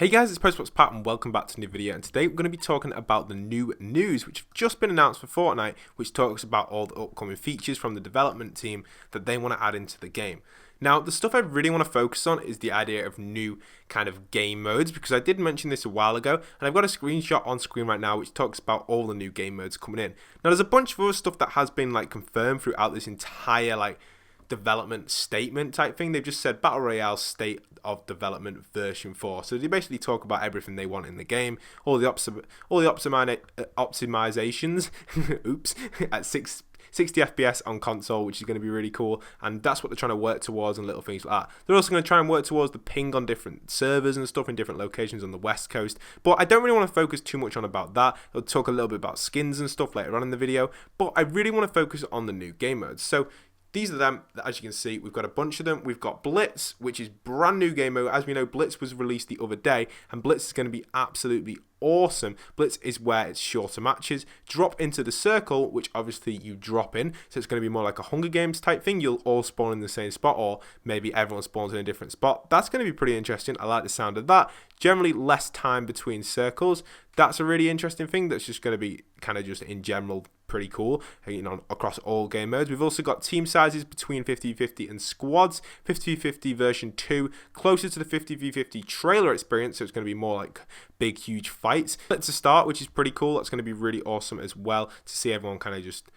Hey guys, it's postboxpat and welcome back to a new video, and today we're going to be talking about the new news which have just been announced for Fortnite, which talks about all the upcoming features from the development team that they want to add into the game. Now, the stuff I really want to focus on is the idea of new kind of game modes, because I did mention this a while ago, and I've got a screenshot on screen right now which talks about all the new game modes coming in. Now, there's a bunch of other stuff that has been confirmed throughout this entire development statement type thing. They've just said Battle Royale State of Development version 4. So they basically talk about everything they want in the game, all the optimizations, oops, at 60 FPS on console, which is going to be really cool, and that's what they're trying to work towards, and little things like that. They're also going to try and work towards the ping on different servers and stuff in different locations on the West Coast, but I don't really want to focus too much on about that. I'll talk a little bit about skins and stuff later on in the video, but I really want to focus on the new game modes. So these are them. As you can see, we've got a bunch of them. We've got Blitz, which is brand new game mode. As we know, Blitz was released the other day, and Blitz is going to be absolutely awesome. Blitz is where it's shorter matches. Drop into the circle, which obviously you drop in, so it's going to be more like a Hunger Games type thing. You'll all spawn in the same spot, or maybe everyone spawns in a different spot. That's going to be pretty interesting. I like the sound of that. Generally less time between circles. That's a really interesting thing. That's just going to be kind of just in general pretty cool, across all game modes. We've also got team sizes between 50v50 and squads. 50v50 version 2, closer to the 50v50 trailer experience, so it's going to be more like big huge fights. Let's start, which is pretty cool. That's going to be really awesome as well, to see everyone kind of just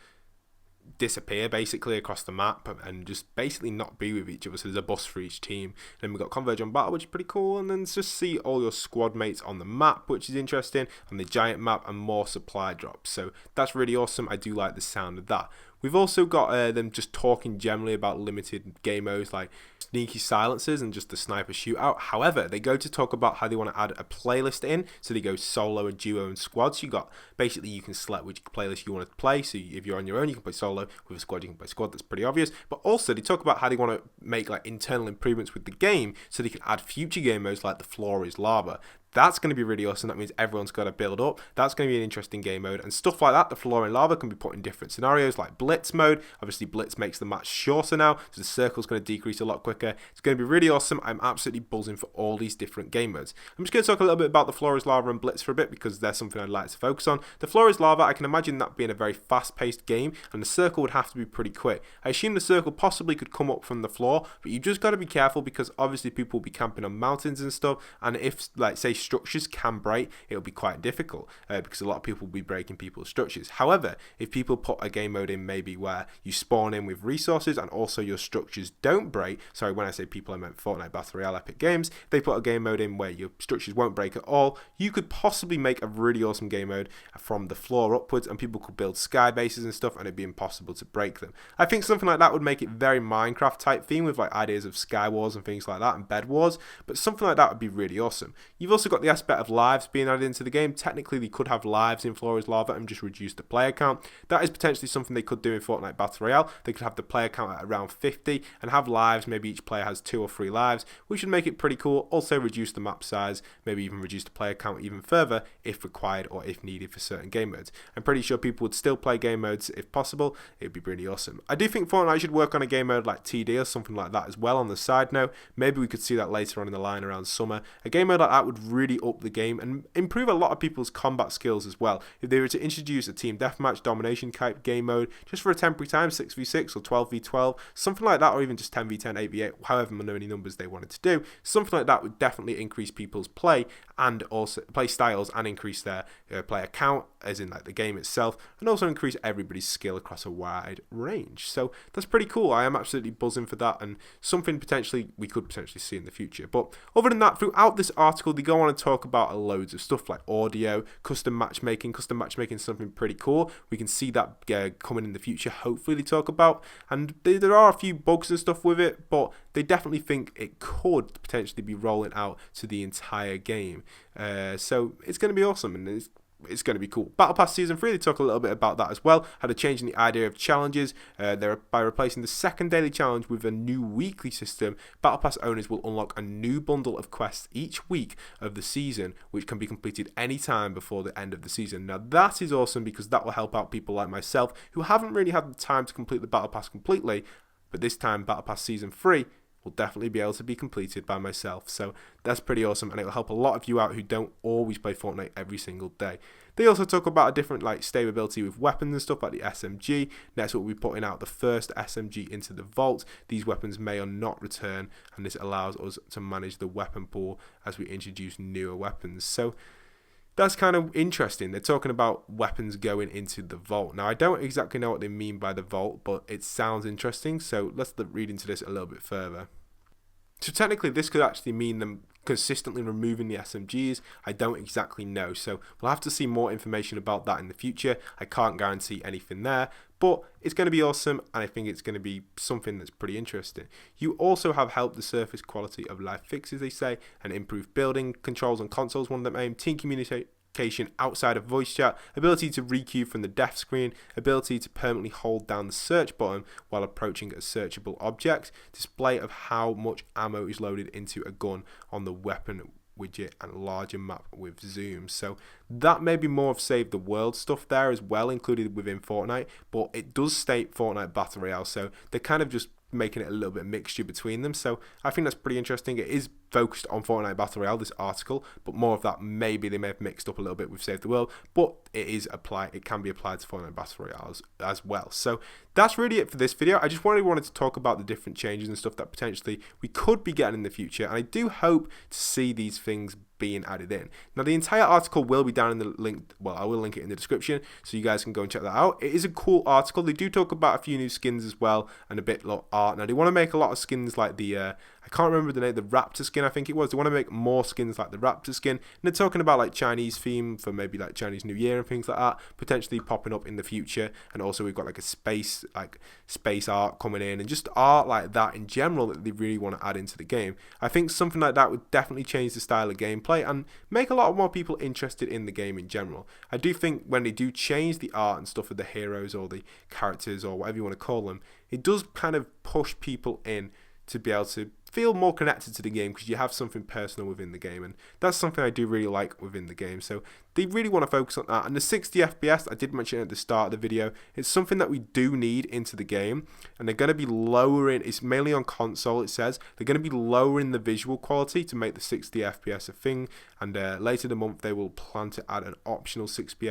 disappear basically across the map and just basically not be with each other. So there's a bus for each team. Then we've got Converge on Battle, which is pretty cool, and then just see all your squad mates on the map, which is interesting, on the giant map, and more supply drops. So that's really awesome. I do like the sound of that. We've also got them just talking generally about limited game modes like sneaky silences and just the sniper shootout. However, they go to talk about how they want to add a playlist in. So they go solo and duo and squad. So basically you can select which playlist you want to play. So if you're on your own, you can play solo. With a squad, you can play squad. That's pretty obvious. But also they talk about how they want to make internal improvements with the game, so they can add future game modes like the floor is lava. That's going to be really awesome. That means everyone's got to build up. That's going to be an interesting game mode. And stuff like that, the floor and lava can be put in different scenarios, like Blitz mode. Obviously, Blitz makes the match shorter now, so the circle's going to decrease a lot quicker. It's going to be really awesome. I'm absolutely buzzing for all these different game modes. I'm just going to talk a little bit about the floor is lava and Blitz for a bit, because they're something I'd like to focus on. The floor is lava, I can imagine that being a very fast-paced game, and the circle would have to be pretty quick. I assume the circle possibly could come up from the floor, but you've just got to be careful, because obviously people will be camping on mountains and stuff, and if, say, structures can break, it'll be quite difficult, because a lot of people will be breaking people's structures. However, if people put a game mode in maybe where you spawn in with resources and also your structures don't break, sorry, when I say people I meant Fortnite Battle Royale Epic Games, if they put a game mode in where your structures won't break at all, you could possibly make a really awesome game mode from the floor upwards, and people could build sky bases and stuff, and it'd be impossible to break them. I think something like that would make it very Minecraft type theme, with ideas of sky wars and things like that, and bed wars, but something like that would be really awesome. You've also got the aspect of lives being added into the game. Technically, they could have lives in Floor is Lava and just reduce the player count. That is potentially something they could do in Fortnite Battle Royale. They could have the player count at around 50 and have lives. Maybe each player has 2 or 3 lives, which would make it pretty cool. Also reduce the map size, maybe even reduce the player count even further if required or if needed for certain game modes. I'm pretty sure people would still play game modes if possible. It would be really awesome. I do think Fortnite should work on a game mode like TD or something like that as well on the side note. Maybe we could see that later on in the line around summer. A game mode like that would really up the game and improve a lot of people's combat skills as well. If they were to introduce a team deathmatch domination type game mode just for a temporary time, 6v6 or 12v12, something like that, or even just 10v10, 8v8, however many numbers they wanted to do, something like that would definitely increase people's play and also play styles, and increase their player count, as in the game itself, and also increase everybody's skill across a wide range. So that's pretty cool. I am absolutely buzzing for that, and something we could potentially see in the future. But other than that, throughout this article, they go on and talk about loads of stuff like audio, custom matchmaking. Custom matchmaking is something pretty cool. We can see that coming in the future, hopefully they talk about, and there are a few bugs and stuff with it, but they definitely think it could potentially be rolling out to the entire game. So it's going to be awesome, and it's going to be cool. Battle Pass Season 3, they talk a little bit about that as well. Had a change in the idea of challenges. By replacing the second daily challenge with a new weekly system, Battle Pass owners will unlock a new bundle of quests each week of the season, which can be completed anytime before the end of the season. Now that is awesome, because that will help out people like myself who haven't really had the time to complete the Battle Pass completely, but this time Battle Pass Season 3 will definitely be able to be completed by myself. So that's pretty awesome, and it will help a lot of you out who don't always play Fortnite every single day. They also talk about a different like stability with weapons and stuff like the SMG. Next, we'll be putting out the first SMG into the vault. These weapons may or not return, and this allows us to manage the weapon pool as we introduce newer weapons. So that's kind of interesting. They're talking about weapons going into the vault. Now, I don't exactly know what they mean by the vault, but it sounds interesting. So let's read into this a little bit further. So technically, this could actually mean them consistently removing the SMGs. I don't exactly know. So we'll have to see more information about that in the future. I can't guarantee anything there, but it's going to be awesome, and I think it's going to be something that's pretty interesting. You also have helped the surface quality of live fixes, they say, and improved building controls on consoles. One of them aim team communication outside of voice chat, ability to requeue from the death screen, ability to permanently hold down the search button while approaching a searchable object, display of how much ammo is loaded into a gun on the weapon widget, and larger map with zoom. So that may be more of save the world stuff there as well, included within Fortnite, but it does state Fortnite Battle Royale, so they're kind of just making it a little bit mixture between them. So I think that's pretty interesting. It is focused on Fortnite Battle Royale, this article, but more of that maybe they may have mixed up a little bit with Save the World, but it can be applied to Fortnite Battle Royale as well. So that's really it for this video. I just wanted to talk about the different changes and stuff that potentially we could be getting in the future, and I do hope to see these things being added in. Now, the entire article will be down in the link. Well, I will link it in the description, so you guys can go and check that out. It is a cool article. They do talk about a few new skins as well, and a bit of art. Now, they want to make a lot of skins like the I can't remember the name, the Raptor skin, I think it was. They want to make more skins like the Raptor skin. And they're talking about like Chinese theme for maybe like Chinese New Year and things like that, potentially popping up in the future. And also we've got like a space art coming in, and just art like that in general that they really want to add into the game. I think something like that would definitely change the style of gameplay and make a lot more people interested in the game in general. I do think when they do change the art and stuff of the heroes or the characters or whatever you want to call them, it does kind of push people in to be able to feel more connected to the game, because you have something personal within the game, and that's something I do really like within the game. So they really want to focus on that. And the 60 FPS, I did mention at the start of the video, it's something that we do need into the game, and they're going to be lowering, it's mainly on console, it says, they're going to be lowering the visual quality to make the 60 FPS a thing, and later in the month they will plan to add an optional 60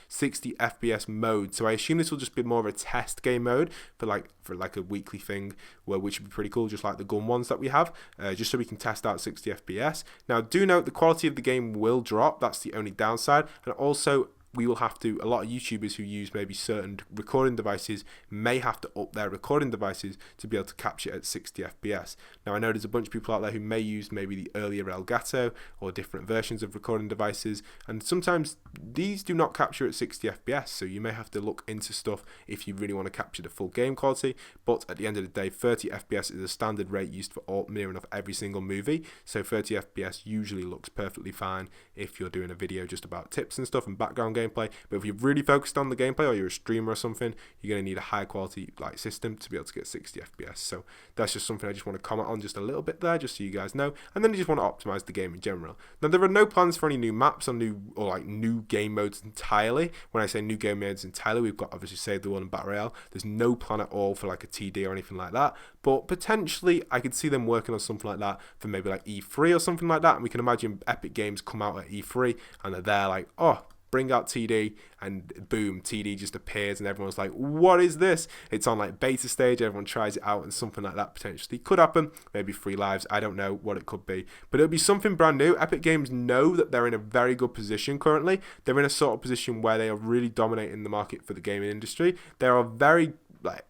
FPS mode. So I assume this will just be more of a test game mode for like a weekly thing, which would be pretty cool, just like the gun ones that we have, just so we can test out 60 FPS. Now, do note the quality of the game will drop. That's the only downside. And also, we will have to, a lot of YouTubers who use maybe certain recording devices may have to up their recording devices to be able to capture at 60 FPS. Now, I know there's a bunch of people out there who may use maybe the earlier Elgato or different versions of recording devices, and sometimes these do not capture at 60 FPS, so you may have to look into stuff if you really want to capture the full game quality. But at the end of the day, 30 FPS is a standard rate used for near enough every single movie, so 30 FPS usually looks perfectly fine if you're doing a video just about tips and stuff and background gameplay. But if you're really focused on the gameplay, or you're a streamer or something, you're going to need a high quality system to be able to get 60 FPS. So that's just something I just want to comment on just a little bit there, just so you guys know. And then you just want to optimize the game in general. Now, there are no plans for any new maps or new game modes entirely. When I say new game modes entirely, we've got obviously Save the World and Battle Royale. There's no plan at all for like a TD or anything like that. But potentially I could see them working on something like that for maybe like E3 or something like that. And we can imagine Epic Games come out at E3 and they're like, oh, bring out TD, and boom, TD just appears and everyone's like, what is this? It's on like beta stage, everyone tries it out, and something like that potentially could happen. Maybe 3 lives, I don't know what it could be, but it'll be something brand new. Epic Games know that they're in a very good position currently. They're in a sort of position where they are really dominating the market for the gaming industry. They are very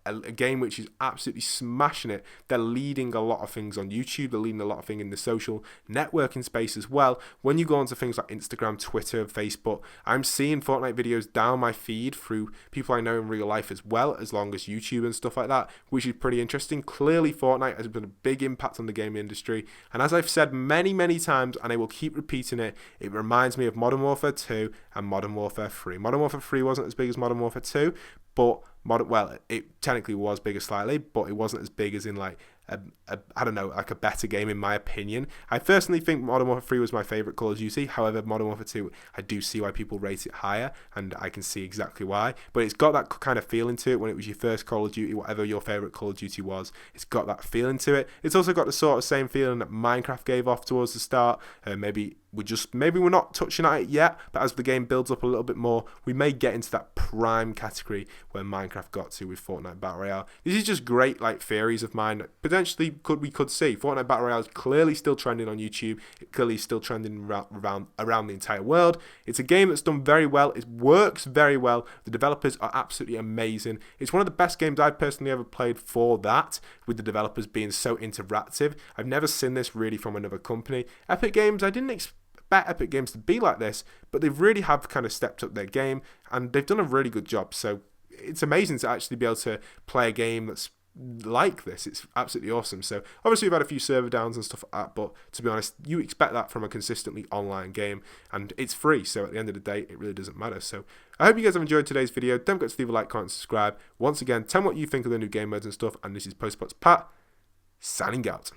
a game which is absolutely smashing it. They're leading a lot of things on YouTube. They're leading a lot of things in the social networking space as well. When you go onto things like Instagram, Twitter, Facebook, I'm seeing Fortnite videos down my feed through people I know in real life as well, as long as YouTube and stuff like that, which is pretty interesting. Clearly, Fortnite has been a big impact on the gaming industry. And as I've said many, many times, and I will keep repeating it, it reminds me of Modern Warfare 2 and Modern Warfare 3. Modern Warfare 3 wasn't as big as Modern Warfare 2, but it technically was bigger slightly, but it wasn't as big as in like I don't know, like a better game in my opinion. I personally think Modern Warfare 3 was my favourite Call of Duty. However, Modern Warfare 2, I do see why people rate it higher, and I can see exactly why. But it's got that kind of feeling to it when it was your first Call of Duty, whatever your favourite Call of Duty was. It's got that feeling to it. It's also got the sort of same feeling that Minecraft gave off towards the start. Maybe we're not touching at it yet, but as the game builds up a little bit more, we may get into that prime category where Minecraft got to with Fortnite Battle Royale. This is just great, like, theories of mine that potentially we could see. Fortnite Battle Royale is clearly still trending on YouTube. It clearly is still trending around the entire world. It's a game that's done very well. It works very well. The developers are absolutely amazing. It's one of the best games I've personally ever played for that, with the developers being so interactive. I've never seen this really from another company. Epic Games, I didn't expect Epic Games to be like this, but they've really have kind of stepped up their game, and they've done a really good job. So it's amazing to actually be able to play a game that's like this. It's absolutely awesome. So obviously we've had a few server downs and stuff like that, but to be honest, you expect that from a consistently online game, and it's free, so at the end of the day it really doesn't matter. So I hope you guys have enjoyed today's video. Don't forget to leave a like, comment, subscribe. Once again, tell me what you think of the new game modes and stuff, and this is postboxpat signing out.